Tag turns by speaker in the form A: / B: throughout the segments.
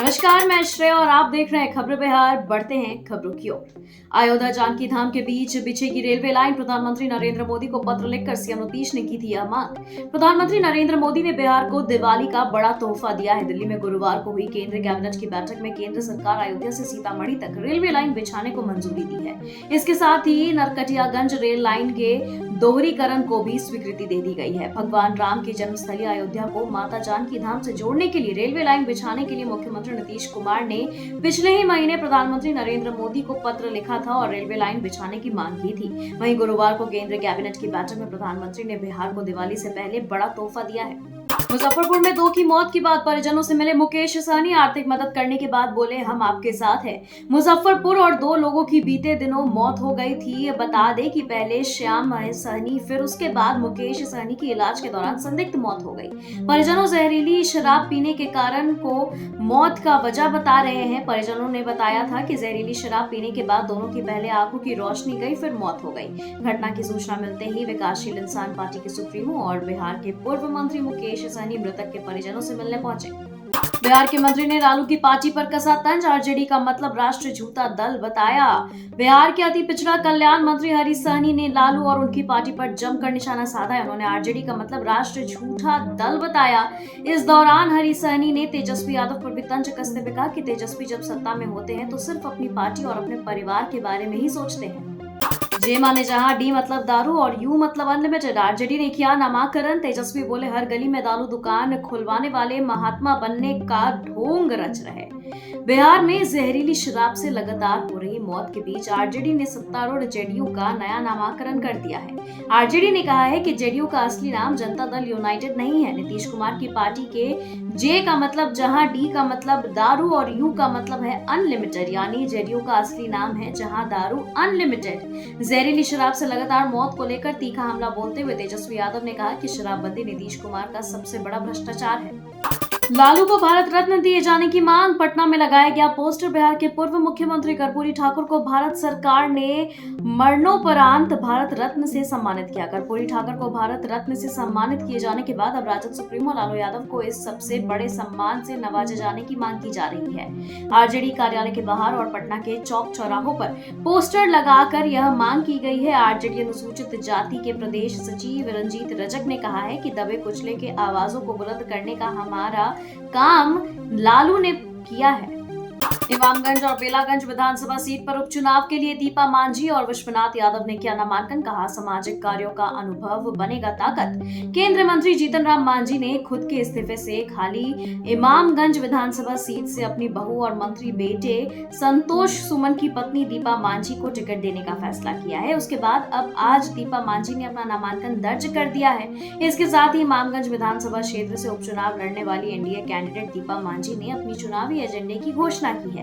A: नमस्कार, मैं श्रेया और आप देख रहे हैं खबरें बिहार। बढ़ते हैं खबरों की ओर। अयोध्या जानकी धाम के बीच बिछेगी रेलवे लाइन, प्रधानमंत्री नरेंद्र मोदी को पत्र लिखकर सीएम नीतीश ने की थी यह मांग। प्रधानमंत्री नरेंद्र मोदी ने बिहार को दिवाली का बड़ा तोहफा दिया है। दिल्ली में गुरुवार को हुई केंद्रीय कैबिनेट की बैठक में केंद्र सरकार अयोध्या से सीतामढ़ी तक रेलवे लाइन बिछाने को मंजूरी दी है। इसके साथ ही नरकटियागंज रेल लाइन के दोहरीकरण को भी स्वीकृति दे दी गई है। भगवान राम की जन्मस्थली अयोध्या को माता जानकी धाम से जोड़ने के लिए रेलवे लाइन बिछाने के लिए मुख्यमंत्री नीतीश कुमार ने पिछले ही महीने प्रधानमंत्री नरेंद्र मोदी को पत्र लिखा था और रेलवे लाइन बिछाने की मांग की थी। वहीं गुरुवार को केंद्रीय कैबिनेट की बैठक में प्रधानमंत्री ने बिहार को दिवाली से पहले बड़ा तोहफा दिया है। मुजफ्फरपुर में 2 की मौत के बाद परिजनों से मिले मुकेश सहनी। आर्थिक मदद करने के बाद बोले, हम आपके साथ हैं। मुजफ्फरपुर और 2 लोगों की बीते दिनों मौत हो गई थी। बता दें कि पहले श्याम सहनी, फिर उसके बाद मुकेश सहनी की इलाज के दौरान संदिग्ध मौत हो गई। परिजनों जहरीली शराब पीने के कारण को मौत का वजह बता रहे हैं। परिजनों ने बताया था कि जहरीली शराब पीने के बाद दोनों की पहले आंखों की रोशनी गई, फिर मौत हो गई। घटना की सूचना मिलते ही विकासशील इंसान पार्टी के सुप्रीमो और बिहार के पूर्व मंत्री मुकेश सहनी मृतक के परिजनों से मिलने पहुंचे। बिहार के मंत्री ने लालू की पार्टी पर कसा तंज। आरजेडी का मतलब राष्ट्र झूठा दल बताया। बिहार के अति पिछड़ा कल्याण मंत्री हरीश सहनी ने लालू और उनकी पार्टी पर जमकर निशाना साधा है। उन्होंने आरजेडी का मतलब राष्ट्र झूठा दल बताया। इस दौरान हरीश सहनी ने तेजस्वी यादव पर भी तंज कसते हुए कहा कि तेजस्वी जब सत्ता में होते हैं तो सिर्फ अपनी पार्टी और अपने परिवार के बारे में ही सोचते हैं। जे माने जहां, डी मतलब दारू और यू मतलब अनलिमिटेड। आरजेडी ने किया नामाकरण। तेजस्वी बोले, हर गली में दारू दुकान खुलवाने वाले महात्मा बनने का ढोंग रच रहे। बिहार में जहरीली शराब से लगातार हो रही मौत के बीच आरजेडी ने सत्तारूढ़ जेडीयू का नया नामाकरण कर दिया है। आरजेडी ने कहा है कि जेडीयू का असली नाम जनता दल यूनाइटेड नहीं है। नीतीश कुमार की पार्टी के जे का मतलब जहां, डी का मतलब दारू और यू का मतलब है अनलिमिटेड, यानी जेडीयू का असली नाम है जहां दारू अनलिमिटेड। जहरीली शराब से लगातार मौत को लेकर तीखा हमला बोलते हुए तेजस्वी यादव ने कहा कि शराबबंदी नीतीश कुमार का सबसे बड़ा भ्रष्टाचार है। लालू को भारत रत्न दिए जाने की मांग। पटना में लगाया गया पोस्टर। बिहार के पूर्व मुख्यमंत्री कर्पूरी ठाकुर को भारत सरकार ने मरणोपरांत भारत रत्न से सम्मानित किया। कर्पूरी ठाकुर को भारत रत्न से सम्मानित किए जाने के बाद अब राजद सुप्रीमो लालू यादव को इस सबसे बड़े सम्मान से नवाजे जाने की मांग की जा रही है। आरजेडी कार्यालय के बाहर और पटना के चौक चौराहों पर पोस्टर लगाकर यह मांग की गई है। आरजेडी अनुसूचित जाति के प्रदेश सचिव रंजीत रजक ने कहा है कि दबे कुचले के आवाजों को बुलंद करने का हमारा काम लालू ने किया है। इमामगंज और बेलागंज विधानसभा सीट पर उपचुनाव के लिए दीपा मांझी और विश्वनाथ यादव ने किया नामांकन। कहा, सामाजिक कार्यों का अनुभव बनेगा ताकत। केंद्रीय मंत्री जीतन राम मांझी ने खुद के इस्तीफे से खाली इमामगंज विधानसभा सीट से अपनी बहू और मंत्री बेटे संतोष सुमन की पत्नी दीपा मांझी को टिकट देने का फैसला किया है। उसके बाद अब आज दीपा मांझी ने अपना नामांकन दर्ज कर दिया है। इसके साथ ही इमामगंज विधानसभा क्षेत्र से उपचुनाव लड़ने वाली एनडीए कैंडिडेट दीपा मांझी ने अपनी चुनावी एजेंडे की घोषणा की है।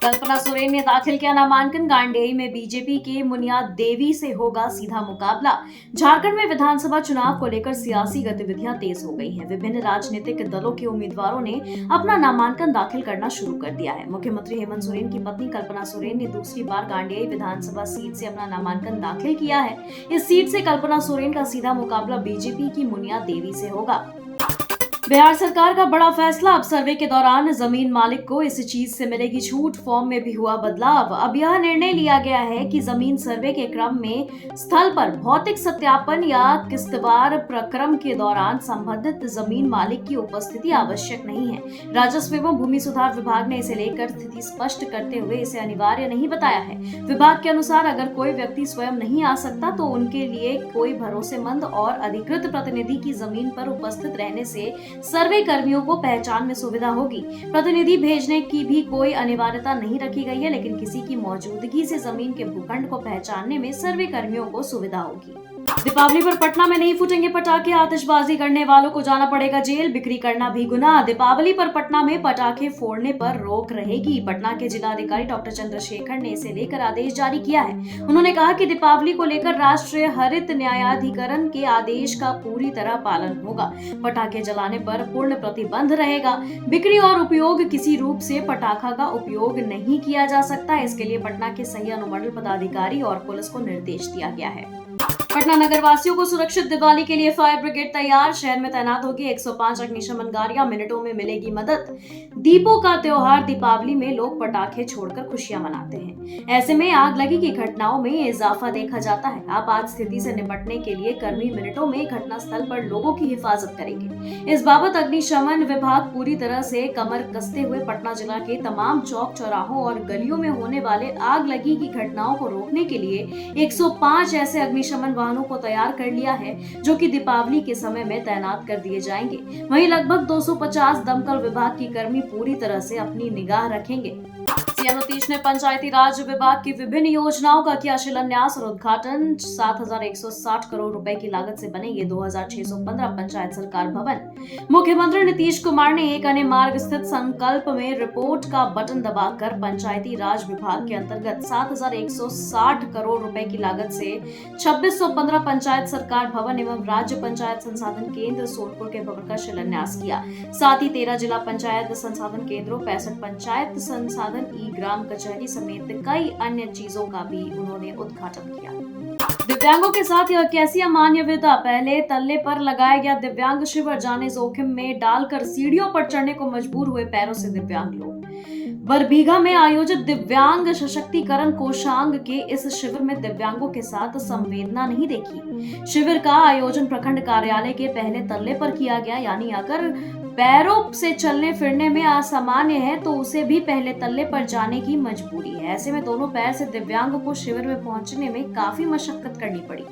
A: कल्पना सोरेन ने दाखिल किया नामांकन। गांडेय में बीजेपी के मुनिया देवी से होगा सीधा मुकाबला। झारखंड में विधानसभा चुनाव को लेकर सियासी गतिविधियां तेज हो गई हैं। विभिन्न राजनीतिक दलों के उम्मीदवारों ने अपना नामांकन दाखिल करना शुरू कर दिया है। मुख्यमंत्री हेमंत सोरेन की पत्नी कल्पना सोरेन ने दूसरी बार गांडेय विधानसभा सीट से अपना नामांकन दाखिल किया है। इस सीट से कल्पना सोरेन का सीधा मुकाबला बीजेपी की मुनिया देवी से होगा। बिहार सरकार का बड़ा फैसला। अब सर्वे के दौरान जमीन मालिक को इस चीज से मिलेगी छूट। फॉर्म में भी हुआ बदलाव। अब यह निर्णय लिया गया है कि जमीन सर्वे के क्रम में स्थल पर भौतिक सत्यापन या किस्तवार प्रक्रम के दौरान संबंधित जमीन मालिक की उपस्थिति आवश्यक नहीं है। राजस्व एवं भूमि सुधार विभाग ने इसे लेकर स्थिति स्पष्ट करते हुए इसे अनिवार्य नहीं बताया है। विभाग के अनुसार अगर कोई व्यक्ति स्वयं नहीं आ सकता तो उनके लिए कोई भरोसेमंद और अधिकृत प्रतिनिधि की जमीन पर उपस्थित रहने से सर्वे कर्मियों को पहचान में सुविधा होगी। प्रतिनिधि भेजने की भी कोई अनिवार्यता नहीं रखी गई है, लेकिन किसी की मौजूदगी से जमीन के भूखंड को पहचानने में सर्वे कर्मियों को सुविधा होगी। दीपावली पर पटना में नहीं फूटेंगे पटाखे। आतिशबाजी करने वालों को जाना पड़ेगा जेल। बिक्री करना भी गुनाह। दीपावली पर पटना में पटाखे फोड़ने पर रोक रहेगी। पटना के जिलाधिकारी डॉक्टर चंद्रशेखर ने इसे लेकर आदेश जारी किया है। उन्होंने कहा कि दीपावली को लेकर राष्ट्रीय हरित न्यायाधिकरण के आदेश का पूरी तरह पालन होगा। पटाखे जलाने पर पूर्ण प्रतिबंध रहेगा। बिक्री और उपयोग किसी रूप से पटाखा का उपयोग नहीं किया जा सकता। इसके लिए पटना के सही अनुमंडल पदाधिकारी और पुलिस को निर्देश दिया गया है। पटना नगर वासियों को सुरक्षित दिवाली के लिए फायर ब्रिगेड तैयार। शहर में तैनात होगी 105 अग्निशमन गाड़ियां, मिनटों में मिलेगी मदद। दीपों का त्योहार दीपावली में लोग पटाखे छोड़कर खुशियां मनाते हैं। ऐसे में आगलगी की घटनाओं में इजाफा देखा जाता है। आपात स्थिति से निपटने के लिए कर्मी मिनटों में घटनास्थल पर लोगों की हिफाजत करेंगे। इस बाबत अग्निशमन विभाग पूरी तरह से कमर कसते हुए पटना जिला के तमाम चौक चौराहों और गलियों में होने वाले आगलगी की घटनाओं को रोकने के लिए 105 ऐसे अग्निशमन वाहनों को तैयार कर लिया है, जो कि दीपावली के समय में तैनात कर दिए जाएंगे। वहीं लगभग 250 दमकल विभाग की कर्मी पूरी तरह से अपनी निगाह रखेंगे। सीएम नीतीश ने पंचायती राज विभाग की विभिन्न योजनाओं का किया शिलान्यास और उद्घाटन। 7,160 करोड़ रुपए की लागत से बनेंगे 2,615 पंचायत सरकार भवन। मुख्यमंत्री नीतीश कुमार ने एक अन्य मार्ग स्थित संकल्प में रिपोर्ट का बटन दबाकर पंचायती राज विभाग के अंतर्गत 7,160 करोड़ रुपए की लागत से 2,615 पंचायत सरकार भवन एवं राज्य पंचायत संसाधन केंद्र सोनपुर के भवन का शिलान्यास किया। साथ ही 13 जिला पंचायत संसाधन केंद्रों, 65 पंचायत संसाधन ग्राम कचहरी समेत कई अन्य चीजों का भी उन्होंने उद्घाटन किया। दिव्यांगों के साथ यह कैसी अमान्य विधा। पहले तल्ले पर लगाया गया दिव्यांग शिविर, जाने जोखिम में डालकर सीढ़ियों पर चढ़ने को मजबूर हुए पैरों से दिव्यांग लोग। बरबीघा में आयोजित दिव्यांग सशक्तिकरण कोषांग के इस शिविर में दिव्यांगों के साथ संवेदना नहीं देखी। शिविर का आयोजन प्रखंड कार्यालय के पहले तल्ले पर किया गया, यानी अगर पैरों से चलने फिरने में असामान्य है तो उसे भी पहले तल्ले पर जाने की मजबूरी है। ऐसे में दोनों पैर से दिव्यांग को शिविर में पहुंचने में काफी मशक्कत करनी पड़ी।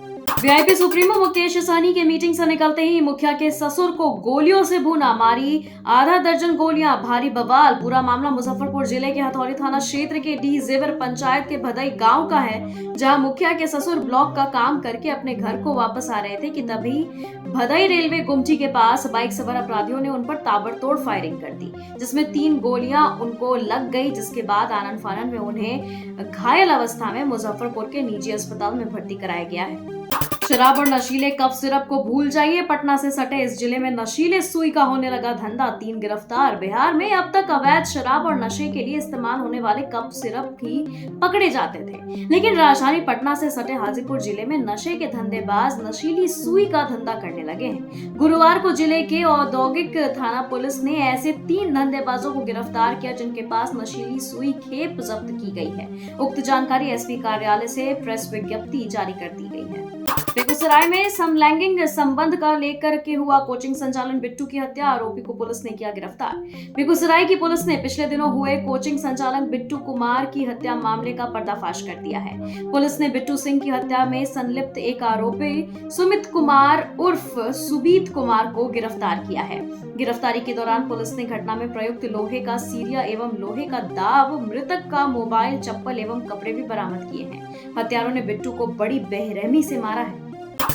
A: वीआईपी सुप्रीमो मुकेश सहनी के मीटिंग से निकलते ही मुखिया के ससुर को गोलियों से भूना, मारी आधा दर्जन गोलियां, भारी बवाल। पूरा मामला मुजफ्फरपुर जिले के हथौड़ी थाना क्षेत्र के डी जेवर पंचायत के भदई गांव का है, जहां मुखिया के ससुर ब्लॉक का काम करके अपने घर को वापस आ रहे थे कि तभी भदई रेलवे गुमटी के पास बाइक सवार अपराधियों ने उन पर ताबड़तोड़ फायरिंग कर दी, जिसमें 3 गोलियां उनको लग गई, जिसके बाद आनन फानन में उन्हें घायल अवस्था में मुजफ्फरपुर के निजी अस्पताल में भर्ती कराया गया है। शराब और नशीले कफ सिरप को भूल जाइए। पटना से सटे इस जिले में नशीले सुई का होने लगा धंधा, 3 गिरफ्तार। बिहार में अब तक अवैध शराब और नशे के लिए इस्तेमाल होने वाले कफ सिरप ही पकड़े जाते थे, लेकिन राजधानी पटना से सटे हाजीपुर जिले में नशे के धंधेबाज नशीली सुई का धंधा करने लगे हैं। गुरुवार को जिले के औद्योगिक थाना पुलिस ने ऐसे 3 धंधेबाजों को गिरफ्तार किया, जिनके पास नशीली सुई खेप जब्त की गई है। उक्त जानकारी एसपी कार्यालय से प्रेस विज्ञप्ति जारी कर दी गई है। बेगूसराय में समलैंगिक संबंध का लेकर के हुआ कोचिंग संचालन बिट्टू की हत्या, आरोपी को पुलिस ने किया गिरफ्तार। बेगूसराय की पुलिस ने पिछले दिनों हुए कोचिंग संचालक बिट्टू कुमार की हत्या मामले का पर्दाफाश कर दिया है। पुलिस ने बिट्टू सिंह की हत्या में संलिप्त एक आरोपी सुमित कुमार उर्फ सुबीत कुमार को गिरफ्तार किया है। गिरफ्तारी के दौरान पुलिस ने घटना में प्रयुक्त लोहे का सीरिया एवं लोहे का दाव, मृतक का मोबाइल, चप्पल एवं कपड़े भी बरामद किए हैं। हत्यारों ने बिट्टू को बड़ी बेरहमी से मारा है।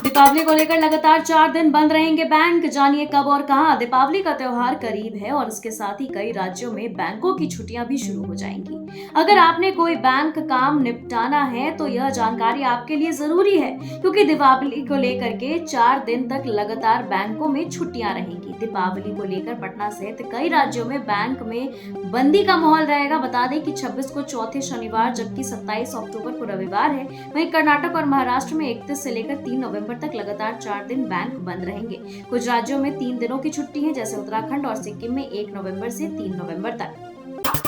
A: दीपावली को लेकर लगातार 4 दिन बंद रहेंगे बैंक, जानिए कब और कहां। दीपावली का त्योहार करीब है और इसके साथ ही कई राज्यों में बैंकों की छुट्टियां भी शुरू हो जाएंगी। अगर आपने कोई बैंक काम निपटाना है तो यह जानकारी आपके लिए जरूरी है, क्योंकि दीपावली को लेकर के 4 दिन तक लगातार बैंकों में छुट्टियां रहेंगी। दीपावली को लेकर पटना सहित कई राज्यों में बैंक में बंदी का माहौल रहेगा। बता दें कि 26 को चौथे शनिवार जबकि 27 अक्टूबर को रविवार है। वहीं कर्नाटक और महाराष्ट्र में 31 से लेकर 3 नवंबर तक लगातार 4 दिन बैंक बंद रहेंगे। कुछ राज्यों में 3 दिनों की छुट्टी है, जैसे उत्तराखंड और सिक्किम में 1 नवंबर से 3 नवंबर तक।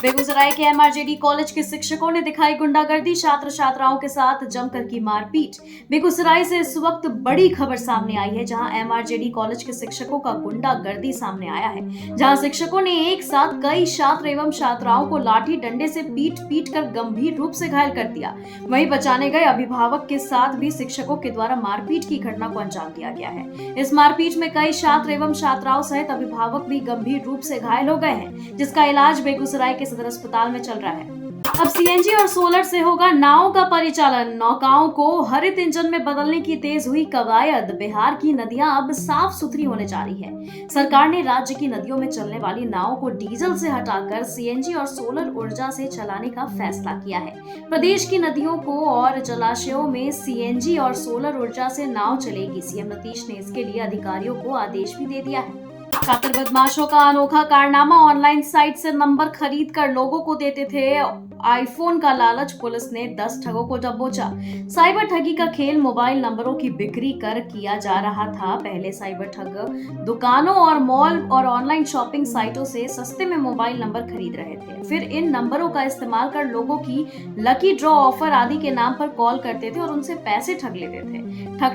A: बेगूसराय के एमआरजेडी कॉलेज के शिक्षकों ने दिखाई गुंडागर्दी, छात्र छात्राओं के साथ जमकर की मारपीट। बेगूसराय से इस वक्त बड़ी खबर सामने आई है, जहां एमआरजेडी कॉलेज के शिक्षकों का गुंडागर्दी सामने आया है, जहां शिक्षकों ने एक साथ कई छात्र एवं छात्राओं को लाठी डंडे से पीट कर गंभीर रूप से घायल कर दिया। वहीं बचाने गए अभिभावक के साथ भी शिक्षकों के द्वारा मारपीट की घटना को अंजाम दिया गया है। इस मारपीट में कई छात्र एवं छात्राओं सहित अभिभावक भी गंभीर रूप से घायल हो गए हैं, जिसका इलाज बेगूसराय के सदर अस्पताल में चल रहा है। अब सीएनजी और सोलर से होगा नावों का परिचालन। नौकाओं को हरित इंजन में बदलने की तेज हुई कवायद। बिहार की नदियां अब साफ सुथरी होने जा रही है। सरकार ने राज्य की नदियों में चलने वाली नावों को डीजल से हटाकर सीएनजी और सोलर ऊर्जा से चलाने का फैसला किया है। प्रदेश की नदियों को और जलाशयों में सीएनजी और सोलर ऊर्जा से नाव चलेगी। सीएम नीतीश ने इसके लिए अधिकारियों को आदेश भी दे दिया है। छात्र बदमाशों का अनोखा कारनामा, ऑनलाइन साइट से नंबर खरीद कर लोगों को देते थे आईफोन का लालच, पुलिस ने 10 ठगों को दबोचा। साइबर ठगी का खेल मोबाइल नंबरों की बिक्री कर किया जा रहा था। पहले साइबर ठग दुकानों और मॉल और ऑनलाइन शॉपिंग साइटों से सस्ते में मोबाइल नंबर खरीद रहे थे। फिर इन नंबरों का इस्तेमाल कर लोगों की लकी ड्रॉ ऑफर आदि के नाम पर कॉल करते थे और उनसे पैसे ठग लेते थे।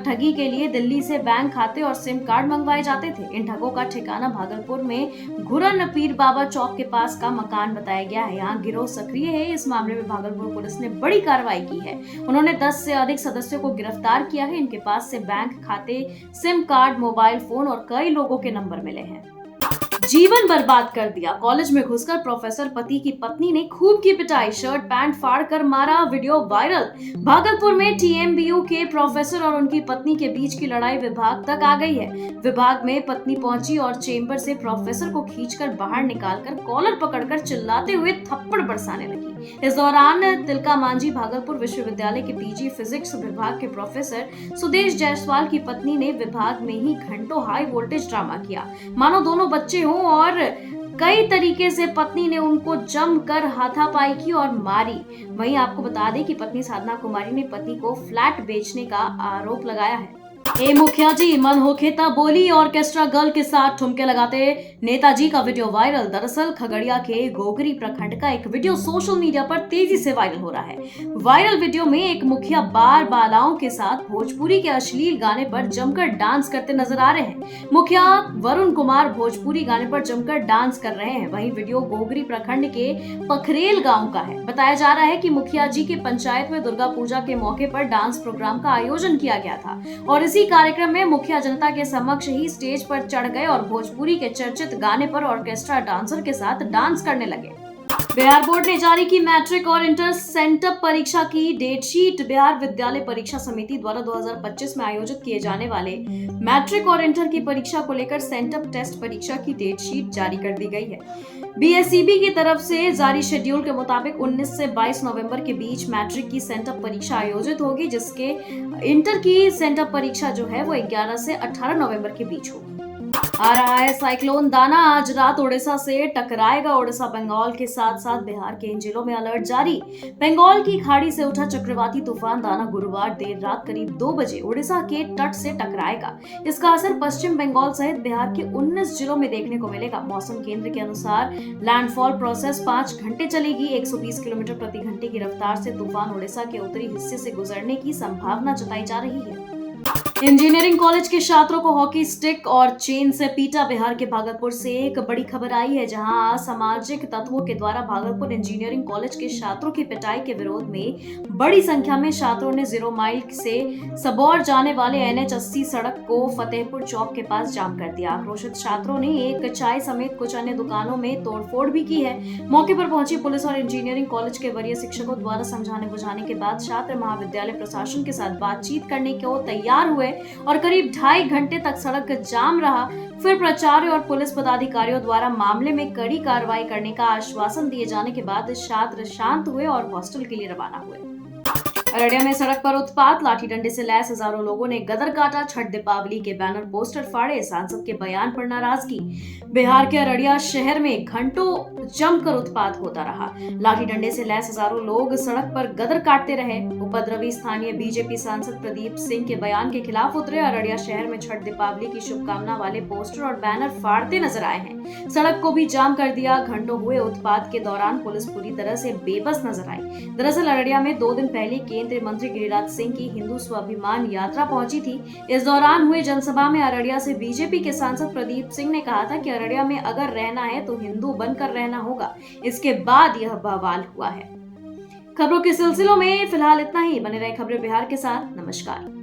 A: ठगी के लिए दिल्ली से बैंक खाते और सिम कार्ड मंगवाए जाते थे। इन ठगों का ठिकाना भागलपुर में घुरन पीर बाबा चौक के पास का मकान बताया गया है। यहाँ गिरोह सक्रिय है। इस मामले में भागलपुर पुलिस ने बड़ी कार्रवाई की है। उन्होंने 10 से अधिक सदस्यों को गिरफ्तार किया है। इनके पास से बैंक खाते, सिम कार्ड, मोबाइल फोन और कई लोगों के नंबर मिले हैं। जीवन बर्बाद कर दिया। कॉलेज में घुसकर प्रोफेसर पति की पत्नी ने खूब की पिटाई, शर्ट पैंट फाड़ कर मारा, वीडियो वायरल। भागलपुर में टीएमबीयू के प्रोफेसर और उनकी पत्नी के बीच की लड़ाई विभाग तक आ गई है। विभाग में पत्नी पहुंची और चेंबर से प्रोफेसर को खींचकर बाहर निकालकर कॉलर पकड़कर चिल्लाते हुए थप्पड़ बरसाने लगी। इस दौरान तिलका मांझी भागलपुर विश्वविद्यालय के पीजी फिजिक्स विभाग के प्रोफेसर सुदेश जायसवाल की पत्नी ने विभाग में ही घंटों हाई वोल्टेज ड्रामा किया, मानो दोनों बच्चे हों, और कई तरीके से पत्नी ने उनको जमकर हाथापाई की और मारी। वहीं आपको बता दें कि पत्नी साधना कुमारी ने पति को फ्लैट बेचने का आरोप लगाया है। ए मुखिया जी मन होखे ता बोली, ऑर्केस्ट्रा गर्ल के साथ ठुमके लगाते नेताजी का वीडियो वायरल। दरअसल खगड़िया के गोगरी प्रखंड का एक वीडियो सोशल मीडिया पर तेजी से वायरल हो रहा है। वायरल वीडियो में एक मुखिया बालाओं के साथ भोजपुरी के अश्लील गाने पर जमकर डांस करते नजर आ रहे हैं। मुखिया वरुण कुमार भोजपुरी गाने पर जमकर डांस कर रहे हैं। वहीं वीडियो गोगरी प्रखंड के पखरेल गाँव का है। बताया जा रहा है कि मुखिया जी के पंचायत में दुर्गा पूजा के मौके पर डांस प्रोग्राम का आयोजन किया गया था और इसी कार्यक्रम में मुखिया जनता के समक्ष ही स्टेज पर चढ़ गए और भोजपुरी के चर्चित गाने पर ऑर्केस्ट्रा डांसर के साथ डांस करने लगे। बिहार बोर्ड ने जारी की मैट्रिक और इंटर सेंटअप परीक्षा की डेट शीट। बिहार विद्यालय परीक्षा समिति द्वारा 2025 में आयोजित किए जाने वाले मैट्रिक और इंटर की परीक्षा को लेकर सेंटअप टेस्ट परीक्षा की डेट शीट जारी कर दी गई है। बीएसईबी की तरफ से जारी शेड्यूल के मुताबिक 19 से 22 नवंबर के बीच मैट्रिक की सेंटअप परीक्षा आयोजित होगी, जिसके इंटर की सेंटअप परीक्षा जो है वो 11 से 18 नवंबर के बीच होगी। आ रहा है साइक्लोन दाना। आज रात ओडिशा से टकराएगा। ओडिशा बंगाल के साथ साथ बिहार के इन जिलों में अलर्ट जारी। बंगाल की खाड़ी से उठा चक्रवाती तूफान दाना गुरुवार देर रात करीब 2 बजे ओडिशा के तट से टकराएगा। इसका असर पश्चिम बंगाल सहित बिहार के 19 जिलों में देखने को मिलेगा। मौसम केंद्र के अनुसार लैंडफॉल प्रोसेस 5 घंटे चलेगी। 120 किलोमीटर प्रति घंटे की रफ्तार से तूफान ओडिशा के उत्तरी हिस्से से गुजरने की संभावना जताई जा रही है। इंजीनियरिंग कॉलेज के छात्रों को हॉकी स्टिक और चेन से पीटा। बिहार के भागलपुर से एक बड़ी खबर आई है, जहां असामाजिक तत्वों के द्वारा भागलपुर इंजीनियरिंग कॉलेज के छात्रों की पिटाई के विरोध में बड़ी संख्या में छात्रों ने 0 माइल से सबौर जाने वाले NH 80 सड़क को फतेहपुर चौक के पास जाम कर दिया। आक्रोशित छात्रों ने एक चाय समेत कुछ अन्य दुकानों में तोड़फोड़ भी की है। मौके पर पहुंची पुलिस और इंजीनियरिंग कॉलेज के वरीय शिक्षकों द्वारा समझाने बुझाने के बाद छात्र महाविद्यालय प्रशासन के साथ बातचीत करने को तैयार हुए और करीब 2.5 घंटे तक सड़क जाम रहा। फिर प्राचार्य और पुलिस पदाधिकारियों द्वारा मामले में कड़ी कार्रवाई करने का आश्वासन दिए जाने के बाद छात्र शांत हुए और हॉस्टल के लिए रवाना हुए। अररिया में सड़क पर उत्पात, लाठी डंडे से लैस हजारों लोगों ने गदर काटा। छठ दीपावली के बैनर पोस्टर फाड़े। सांसद के बयान पर नाराजगी। बिहार के अररिया शहर में घंटों जमकर उत्पात होता रहा। लाठी डंडे से लैस हजारों लोग सड़क पर गदर काटते रहे। उपद्रवी स्थानीय बीजेपी सांसद प्रदीप सिंह के बयान के खिलाफ उतरे। अररिया शहर में छठ दीपावली की शुभकामना वाले पोस्टर और बैनर फाड़ते नजर आए हैं। सड़क को भी जाम कर दिया। घंटों हुए उत्पात के दौरान पुलिस पूरी तरह से बेबस नजर आई। दरअसल अररिया में 2 दिन पहले केंद्रीय मंत्री गिरिराज सिंह की हिंदू स्वाभिमान यात्रा पहुंची थी। इस दौरान हुए जनसभा में अररिया से बीजेपी के सांसद प्रदीप सिंह ने कहा था कि अररिया में अगर रहना है तो हिंदू बनकर रहना होगा। इसके बाद यह बवाल हुआ है। खबरों के सिलसिलों में फिलहाल इतना ही। बने रहे खबरें बिहार के साथ। नमस्कार।